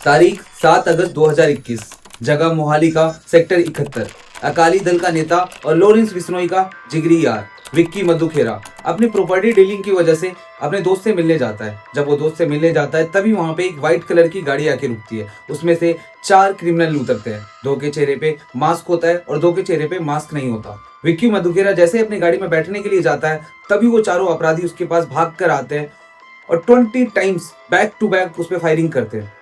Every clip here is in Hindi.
तारीख 7 अगस्त 2021, जगह मोहाली का सेक्टर 71। अकाली दल का नेता और लॉरेंस बिश्नोई का जिगरी यार विक्की मधुखेरा अपनी प्रॉपर्टी डीलिंग की वजह से अपने दोस्त से मिलने जाता है। जब वो दोस्त से मिलने जाता है तभी वहां पे एक व्हाइट कलर की गाड़ी आके रुकती है। उसमें से 4 क्रिमिनल उतरते हैं। 2 के चेहरे पे मास्क होता है और 2 के चेहरे पे मास्क नहीं होता। विक्की मधुखेरा जैसे अपनी गाड़ी में बैठने के लिए जाता है तभी वो चारों अपराधी उसके पास भाग कर आते हैं और 20 टाइम्स बैक टू बैक उस पर फायरिंग करते हैं।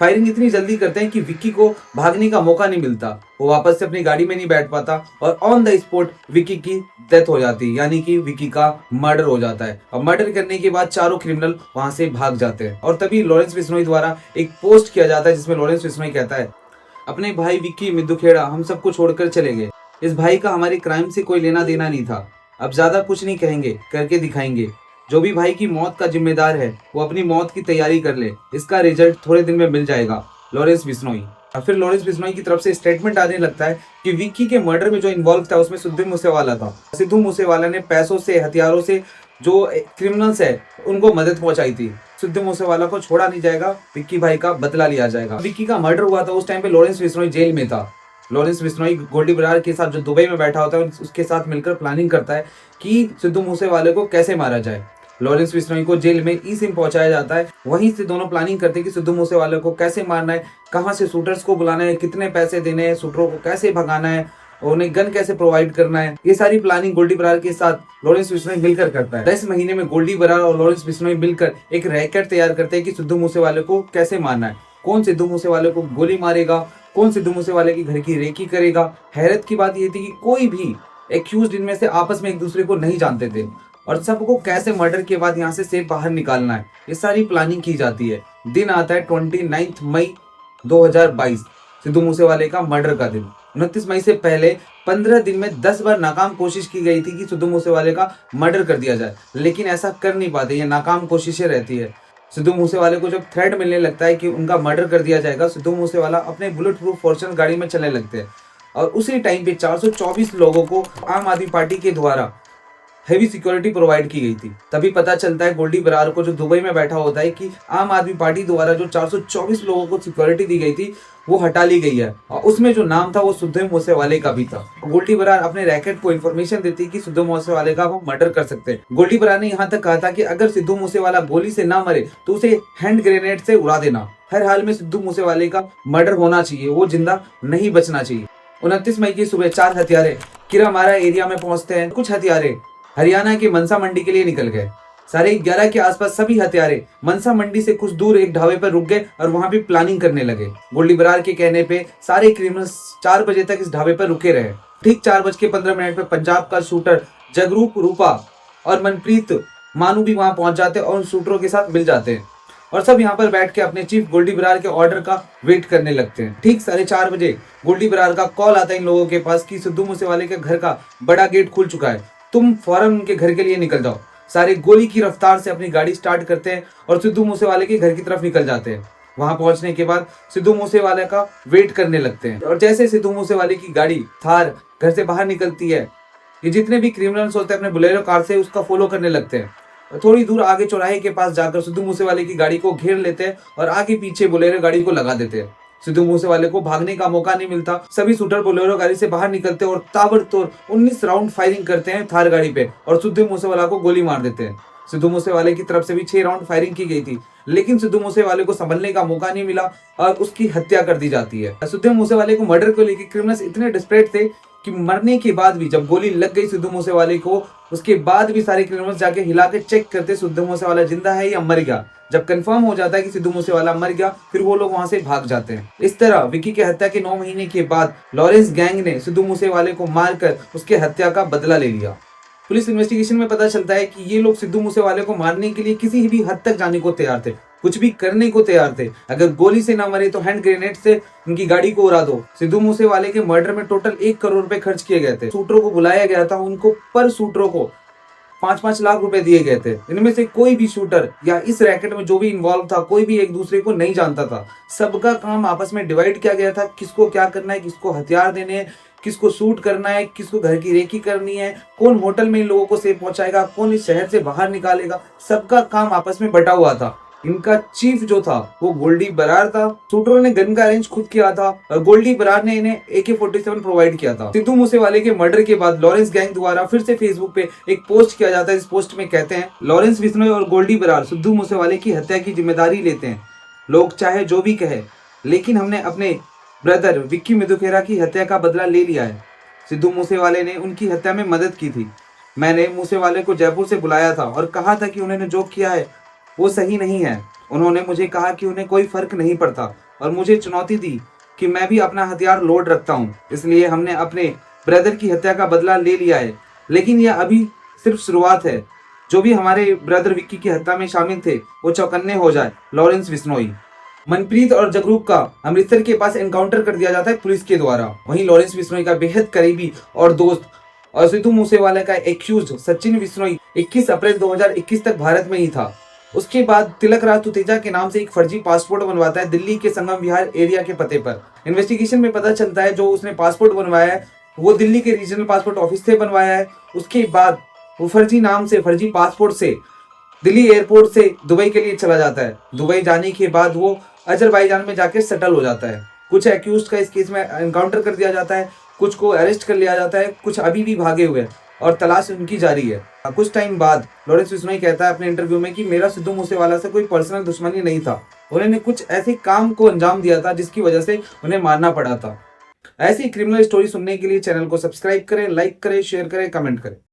फायरिंग इतनी जल्दी करते हैं कि विक्की को भागने का मौका नहीं मिलता। वो वापस से अपनी गाड़ी में नहीं बैठ पाता और ऑन द स्पॉट विक्की की डेथ हो जाती है, यानी कि विक्की का मर्डर हो जाता है। और मर्डर करने के बाद चारों क्रिमिनल वहां से भाग जाते हैं और तभी लॉरेंस बिश्नोई द्वारा एक पोस्ट किया जाता है जिसमें लॉरेंस बिश्नोई कहता है, अपने भाई विक्की मधुखेरा हम सबको छोड़कर चले गए। इस भाई का हमारे क्राइम से कोई लेना देना नहीं था। अब ज्यादा कुछ नहीं कहेंगे, करके दिखाएंगे। जो भी भाई की मौत का जिम्मेदार है वो अपनी मौत की तैयारी कर ले। इसका रिजल्ट थोड़े दिन में मिल जाएगा। लॉरेंस बिश्नोई। और फिर लॉरेंस बिश्नोई की तरफ से स्टेटमेंट आने लगता है कि विक्की के मर्डर में जो इन्वॉल्व था उसमें सिद्धू मूसेवाला था। सिद्धू मूसेवाला ने पैसों से, हथियारों से जो क्रिमिनल्स है उनको मदद पहुंचाई थी। सिद्धू मूसेवाला को छोड़ा नहीं जाएगा, विक्की भाई का बदला लिया जाएगा। विक्की का मर्डर हुआ था उस टाइम पे लॉरेंस बिश्नोई जेल में था। लॉरेंस बिश्नोई गोल्डी बरार के साथ जो दुबई में बैठा होता है उसके साथ मिलकर प्लानिंग करता है कि सिद्धू मूसेवाले को कैसे मारा जाए। लॉरेंस बिश्नोई को जेल में ई सिम पहुंचाया जाता है। वहीं से दोनों प्लानिंग करते हैं कि सिद्धू मूसेवाले को कैसे मारना है, कहां से शूटर्स को बुलाना है, कितने पैसे देने हैं, शूटरों को कैसे भगाना है, उन्हें गन कैसे प्रोवाइड करना है। ये सारी प्लानिंग गोल्डी बरार के साथ लॉरेंस बिश्नोई मिलकर करता है। 10 महीने में गोल्डी बरार और लॉरेंस बिश्नोई मिलकर एक रैकेट तैयार करते हैं कि सिद्धू मूसेवाले को कैसे मारना है, कौन सिद्धू मूसेवाले को गोली मारेगा, कौन सिद्धू मूसेवाले के घर की रेकी करेगा। हैरत की बात यह थी कि कोई भी एक्यूज्ड इनमें से आपस में एक दूसरे को नहीं जानते थे और सबको कैसे मर्डर के बाद यहाँ से सेफ बाहर निकालना है, ये सारी प्लानिंग की जाती है। दिन आता है 29 मई 2022, सिद्धू मूसेवाले का मर्डर का दिन। 29 मई से पहले 15 दिन में 10 बार नाकाम कोशिश की गई थी कि सिद्धू मूसेवाले का मर्डर कर दिया जाए, लेकिन ऐसा कर नहीं पाते। ये नाकाम कोशिशें रहती है। सिद्धू मूसेवाले को जब थ्रेट मिलने लगता है कि उनका मर्डर कर दिया जाएगा, सिद्धू मूसेवाला अपने बुलेट प्रूफ फॉर्च्यूनर गाड़ी में चलने लगते हैं और उसी टाइम पे 424 लोगों को आम आदमी पार्टी के द्वारा हेवी सिक्योरिटी प्रोवाइड की गई थी। तभी पता चलता है गोल्डी बरार को जो दुबई में बैठा होता है कि आम आदमी पार्टी द्वारा जो 424 लोगों को सिक्योरिटी दी गई थी वो हटा ली गई है और उसमें जो नाम था वो सिद्धू मूसेवाले का भी था। गोल्डी बरार अपने रैकेट को इन्फॉर्मेशन देती कि सिद्धू मूसेवाले का वो मर्डर कर सकते हैं। गोल्डी बरार ने यहाँ तक कहा था कि अगर सिद्धू मूसेवाला गोली से ना मरे तो उसे हैंड ग्रेनेड से उड़ा देना। हर हाल में सिद्धू मूसेवाले का मर्डर होना चाहिए, वो जिंदा नहीं बचना चाहिए। 29 मई की सुबह 4 हत्यारे किरामारा एरिया में पहुंचते हैं। कुछ हत्यारे हरियाणा के मनसा मंडी के लिए निकल गए। 11:30 के आसपास सभी हत्यारे मनसा मंडी से कुछ दूर एक ढाबे पर रुक गए और वहां भी प्लानिंग करने लगे। गोल्डी बरार के कहने पे सारे क्रिमिनल्स 4 बजे तक इस ढाबे पर रुके रहे। ठीक 4:15 पे पंजाब का शूटर जगरूप रूपा और मनप्रीत मानू भी वहां पहुंच जाते और उन शूटरों के साथ मिल जाते हैं और सब यहाँ पर बैठ के अपने चीफ गोल्डी बरार के ऑर्डर का वेट करने लगते हैं। ठीक 4:30 बजे गोल्डी बरार का कॉल आता है इन लोगों के पास कि सिद्धू मूसेवाले के घर का बड़ा गेट खुल चुका है, तुम फौरन उनके घर के लिए निकल जाओ। सारे गोली की रफ्तार से अपनी गाड़ी स्टार्ट करते हैं और सिद्धू मूसेवाले के घर की तरफ निकल जाते हैं। वहां पहुंचने के बाद सिद्धू मूसेवाले का वेट करने लगते हैं और जैसे सिद्धू मूसेवाले की गाड़ी थार घर से बाहर निकलती है, ये जितने भी क्रिमिनल्स होते हैं अपने बुलेरो कार से उसका फॉलो करने लगते हैं। थोड़ी दूर आगे चौराहे के पास जाकर सिद्धू मूसेवाले की गाड़ी को घेर लेते हैं और आगे पीछे बुलेरो गाड़ी को लगा देते हैं। सिद्धू मूसेवाले को भागने का मौका नहीं मिलता। सभी शूटर बोलेरो गाड़ी से बाहर निकलते और ताबड़तोड़ 19 राउंड फायरिंग करते हैं थार गाड़ी पे और सिद्धू मूसेवाला को गोली मार देते हैं। सिद्धू मूसेवाले की तरफ से भी 6 राउंड फायरिंग की गई थी, लेकिन सिद्धू मूसेवाले को संभलने का मौका नहीं मिला और उसकी हत्या कर दी जाती है। सिद्धू मूसेवाले को मर्डर को लेकर क्रिमिनल्स इतने डिस्परेट थे कि मरने के बाद भी जब गोली लग गई सिद्धू मूसेवाले को, उसके बाद भी सारे क्रिमिनल्स जाके हिला के चेक करते सिद्धू मूसेवाला जिंदा है या मर गया। जब कंफर्म हो जाता है कि सिद्धू मूसेवाला मर गया फिर वो लोग वहां से भाग जाते हैं। इस तरह विक्की की हत्या के 9 महीने के बाद लॉरेंस गैंग ने सिद्धू मूसेवाले को मारकर उसके हत्या का बदला ले लिया। पुलिस इन्वेस्टिगेशन में पता चलता है कि ये लोग सिद्धू मूसेवाले को मारने के लिए किसी भी हद तक जाने को तैयार थे, कुछ भी करने को तैयार थे। अगर गोली से ना मरे तो हैंड ग्रेनेड से उनकी गाड़ी को उड़ा दो। सिद्धू मूसेवाले के मर्डर में टोटल 1 करोड़ रुपए खर्च किए गए थे। शूटरों को बुलाया गया था, उनको पर शूटरों को 5-5 लाख रुपए दिए गए थे। इनमें से कोई भी शूटर या इस रैकेट में जो भी इन्वॉल्व था कोई भी एक दूसरे को नहीं जानता था। सबका काम आपस में डिवाइड किया गया था, किसको क्या करना है, किसको हथियार देने हैं, किसको शूट करना है, किसको घर की रेकी करनी है, कौन होटल में इन लोगों को सेफ पहुंचाएगा, कौन इस शहर से बाहर निकालेगा। सबका काम आपस में बटा हुआ था। इनका चीफ जो था वो गोल्डी बरार था। शूटरों ने गन का अरेंज खुद किया था और गोल्डी बरार ने इन्हें AK-47 प्रोवाइड किया था। सिद्धू मूसेवाले के मर्डर के बाद लॉरेंस गैंग द्वारा फिर से फेसबुक पे एक पोस्ट किया जाता है। इस पोस्ट में कहते हैं, लॉरेंस बिश्नोई और गोल्डी बरार सिद्धू मूसेवाले की हत्या की जिम्मेदारी लेते हैं। लोग चाहे जो भी कहे, लेकिन हमने अपने ब्रदर विक्की मधुखेरा की हत्या का बदला ले लिया है। सिद्धू मूसेवाले ने उनकी हत्या में मदद की थी। मैंने मूसेवाले को जयपुर से बुलाया था और कहा था कि उन्होंने जो किया है वो सही नहीं है। उन्होंने मुझे कहा कि उन्हें कोई फर्क नहीं पड़ता और मुझे चुनौती दी कि मैं भी अपना हथियार लोड रखता हूँ। इसलिए हमने अपने ब्रदर की हत्या का बदला ले लिया है, लेकिन यह अभी सिर्फ शुरुआत है। जो भी हमारे ब्रदर विक्की की हत्या में शामिल थे वो चौकन्ने हो जाए। लॉरेंस बिश्नोई। मनप्रीत और जगरूप का अमृतसर के पास एनकाउंटर कर दिया जाता है पुलिस के द्वारा। वहीं लॉरेंस बिश्नोई का बेहद करीबी और दोस्त और सिद्धू मूसेवाला का एक्यूज्ड सचिन बिश्नोई 21 अप्रैल 2021 तक भारत में ही था। उसके बाद तिलक राज तुतेजा के नाम से एक फर्जी पासपोर्ट बनवाता है दिल्ली के संगम विहार एरिया के पते पर। इन्वेस्टिगेशन में पता चलता है जो उसने पासपोर्ट बनवाया है वो दिल्ली के रीजनल पासपोर्ट ऑफिस से बनवाया है। उसके बाद वो फर्जी नाम से फर्जी पासपोर्ट से दिल्ली एयरपोर्ट से दुबई के लिए चला जाता है। दुबई जाने के बाद वो अजरबैजान में जाके सेटल हो जाता है। कुछ एक्यूज का इस केस में एनकाउंटर कर दिया जाता है, कुछ को अरेस्ट कर लिया जाता है, कुछ अभी भी भागे हुए हैं और तलाश उनकी जारी है। कुछ टाइम बाद लॉरेंस बिश्नोई कहता है अपने इंटरव्यू में कि मेरा सिद्धू मूसेवाला से कोई पर्सनल दुश्मनी नहीं था, उन्होंने कुछ ऐसे काम को अंजाम दिया था जिसकी वजह से उन्हें मारना पड़ा था। ऐसी क्रिमिनल स्टोरी सुनने के लिए चैनल को सब्सक्राइब करें, लाइक करें, शेयर करें, कमेंट करें।